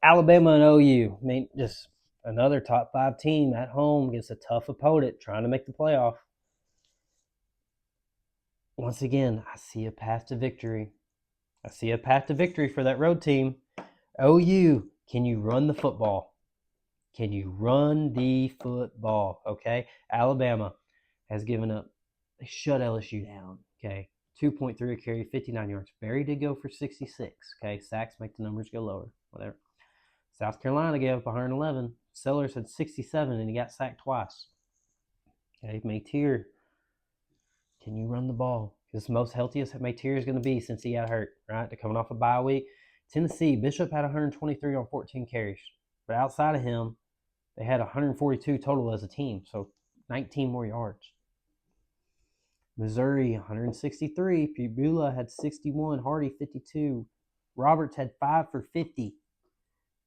Alabama and OU. I mean, just another top 5 team at home against a tough opponent trying to make the playoff. Once again, I see a path to victory. I see a path to victory for that road team. OU, can you run the football? Can you run the football? Okay. Alabama has given up. They shut LSU down. Okay. 2.3 a carry, 59 yards. Barry did go for 66. Okay. Sacks make the numbers go lower. Whatever. South Carolina gave up 111. Sellers had 67 and he got sacked twice. Okay. Mateer, can you run the ball? Because the most healthiest Mateer is going to be since he got hurt, right? They're coming off a bye week. Tennessee, Bishop had 123 on 14 carries. But outside of him, they had 142 total as a team, so 19 more yards. Missouri, 163. Pubula had 61. Hardy, 52. Roberts had 5 for 50.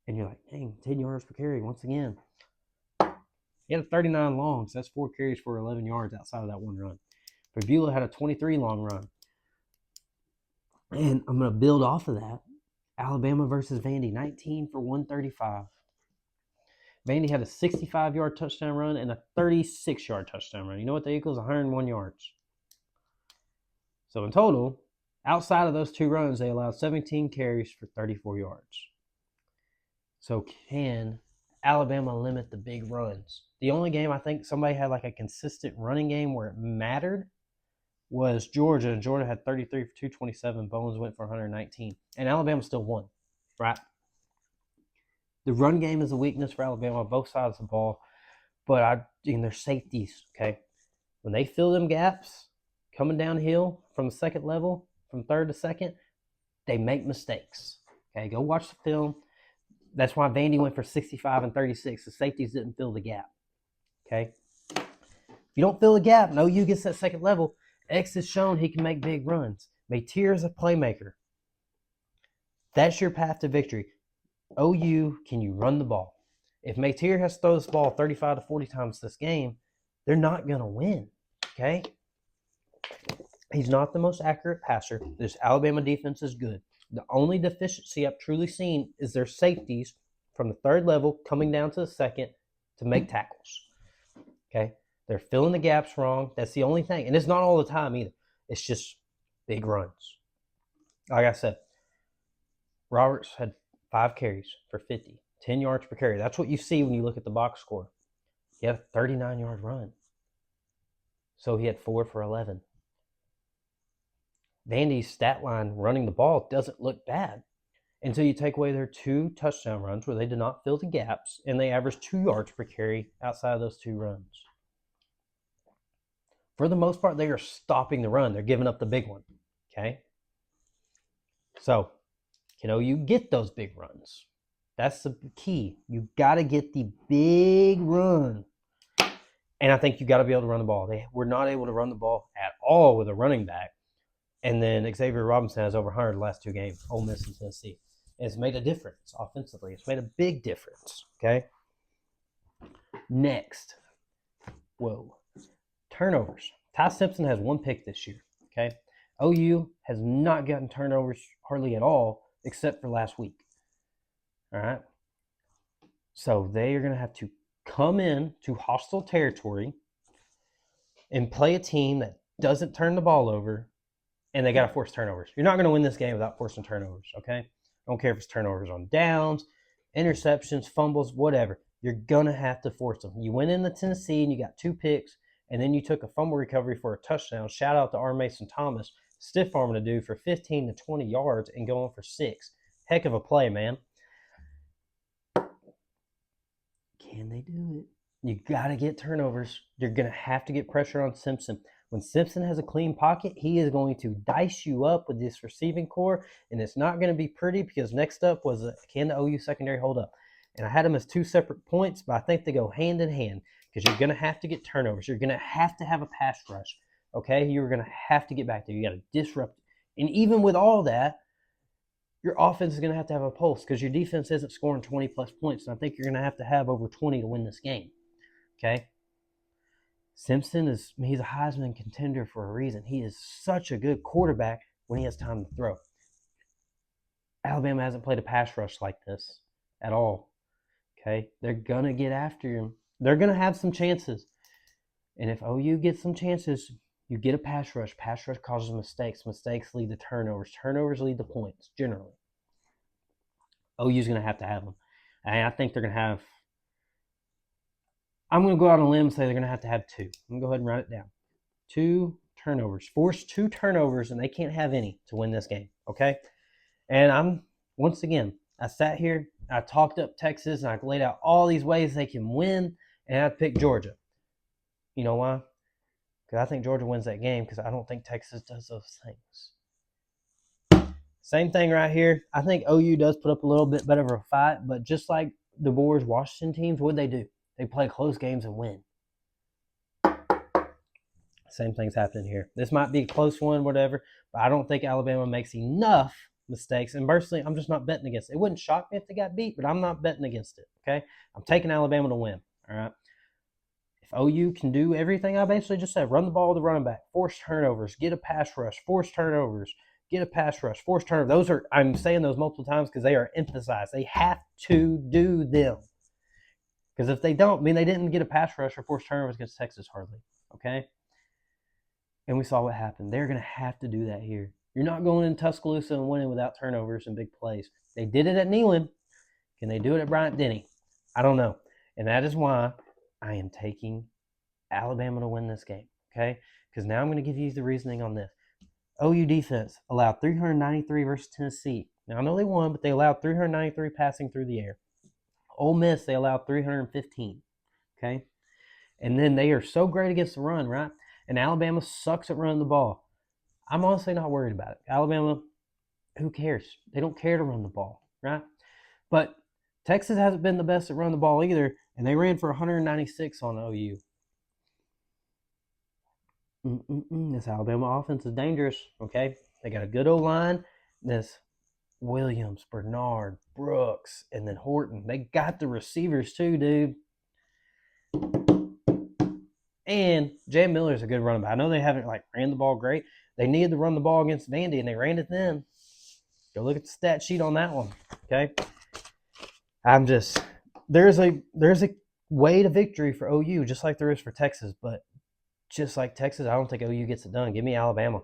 And you're like, dang, 10 yards per carry once again. He had 39 longs. That's 4 carries for 11 yards outside of that one run. Pubula had a 23 long run. And I'm going to build off of that. Alabama versus Vandy, 19 for 135. Vandy had a 65-yard touchdown run and a 36-yard touchdown run. You know what that equals? 101 yards. So in total, outside of those 2 runs, they allowed 17 carries for 34 yards. So can Alabama limit the big runs? The only game I think somebody had like a consistent running game where it mattered was Georgia. And Georgia had 33 for 227. Bones went for 119. And Alabama still won, right? The run game is a weakness for Alabama on both sides of the ball, but their safeties, okay? When they fill them gaps coming downhill from the second level, from third to second, they make mistakes, okay? Go watch the film. That's why Vandy went for 65 and 36. The safeties didn't fill the gap, okay? If you don't fill the gap, and OU gets that second level, X has shown he can make big runs. Mateer is a playmaker. That's your path to victory. OU, can you run the ball? If Mateer has to throw this ball 35 to 40 times this game, they're not going to win, okay? He's not the most accurate passer. This Alabama defense is good. The only deficiency I've truly seen is their safeties from the third level coming down to the second to make tackles, okay? They're filling the gaps wrong. That's the only thing. And it's not all the time either. It's just big runs. Like I said, Roberts had 5 carries for 50, 10 yards per carry. That's what you see when you look at the box score. He had a 39-yard run. So he had 4 for 11. Vandy's stat line running the ball doesn't look bad until you take away their 2 touchdown runs where they did not fill the gaps, and they averaged 2 yards per carry outside of those 2 runs. For the most part, they are stopping the run. They're giving up the big one, okay? So, you get those big runs. That's the key. You got to get the big run. And I think you got to be able to run the ball. They were not able to run the ball at all with a running back. And then Xavier Robinson has over 100 the last 2 games, Ole Miss and Tennessee. And it's made a difference offensively. It's made a big difference, okay? Next. Turnovers. Ty Simpson has 1 pick this year, okay? OU has not gotten turnovers hardly at all except for last week, all right? So they are going to have to come in to hostile territory and play a team that doesn't turn the ball over, and they got to force turnovers. You're not going to win this game without forcing turnovers, okay? I don't care if it's turnovers on downs, interceptions, fumbles, whatever. You're going to have to force them. You went into Tennessee and you got 2 picks, and then you took a fumble recovery for a touchdown. Shout out to R. Mason Thomas, stiff arming a dude for 15 to 20 yards and going for 6. Heck of a play, man. Can they do it? You got to get turnovers. You're going to have to get pressure on Simpson. When Simpson has a clean pocket, he is going to dice you up with this receiving core, and it's not going to be pretty because next up was can the OU secondary hold up? And I had them as 2 separate points, but I think they go hand in hand because you're going to have to get turnovers. You're going to have a pass rush, okay? You're going to have to get back there. You got to disrupt. And even with all that, your offense is going to have a pulse because your defense isn't scoring 20-plus points, and I think you're going to have over 20 to win this game, okay? Simpson he's a Heisman contender for a reason. He is such a good quarterback when he has time to throw. Alabama hasn't played a pass rush like this at all. Okay? They're going to get after him. They're going to have some chances. And if OU gets some chances, you get a pass rush. Pass rush causes mistakes. Mistakes lead to turnovers. Turnovers lead to points, generally. OU's going to have them. And I think they're going to have – I'm going to go out on a limb and say they're going to have 2. I'm going to go ahead and write it down. 2 turnovers. Force 2 turnovers, and they can't have any to win this game, okay? And once again, I sat here, I talked up Texas, and I laid out all these ways they can win, and I picked Georgia. You know why? Because I think Georgia wins that game because I don't think Texas does those things. Same thing right here. I think OU does put up a little bit better of a fight, but just like the Boers Washington teams, what do? They play close games and win. Same thing's happening here. This might be a close one, whatever, but I don't think Alabama makes enough mistakes. And personally, I'm just not betting against it. It wouldn't shock me if they got beat, but I'm not betting against it, okay? I'm taking Alabama to win, all right? If OU can do everything I basically just said, run the ball with the running back, force turnovers, get a pass rush, force turnovers, get a pass rush, force turnovers. I'm saying those multiple times because they are emphasized. They have to do them. Because if they don't, they didn't get a pass rush or force turnovers against Texas hardly, okay? And we saw what happened. They're going to have to do that here. You're not going in Tuscaloosa and winning without turnovers and big plays. They did it at Neyland. Can they do it at Bryant-Denny? I don't know. And that is why I am taking Alabama to win this game, okay? Because now I'm going to give you the reasoning on this. OU defense allowed 393 versus Tennessee. Now, I know they won, but they allowed 393 passing through the air. Ole Miss, they allowed 315, okay? And then they are so great against the run, right? And Alabama sucks at running the ball. I'm honestly not worried about it. Alabama, who cares? They don't care to run the ball, right? But Texas hasn't been the best at running the ball either, and they ran for 196 on OU. This Alabama offense is dangerous, okay? They got a good O-line. This Williams, Bernard, Brooks, and then Horton. They got the receivers too, dude. And Jay Miller's a good running back. I know they haven't ran the ball great. They needed to run the ball against Vandy, and they ran it then. Go look at the stat sheet on that one. Okay. There's a way to victory for OU, just like there is for Texas. But just like Texas, I don't think OU gets it done. Give me Alabama.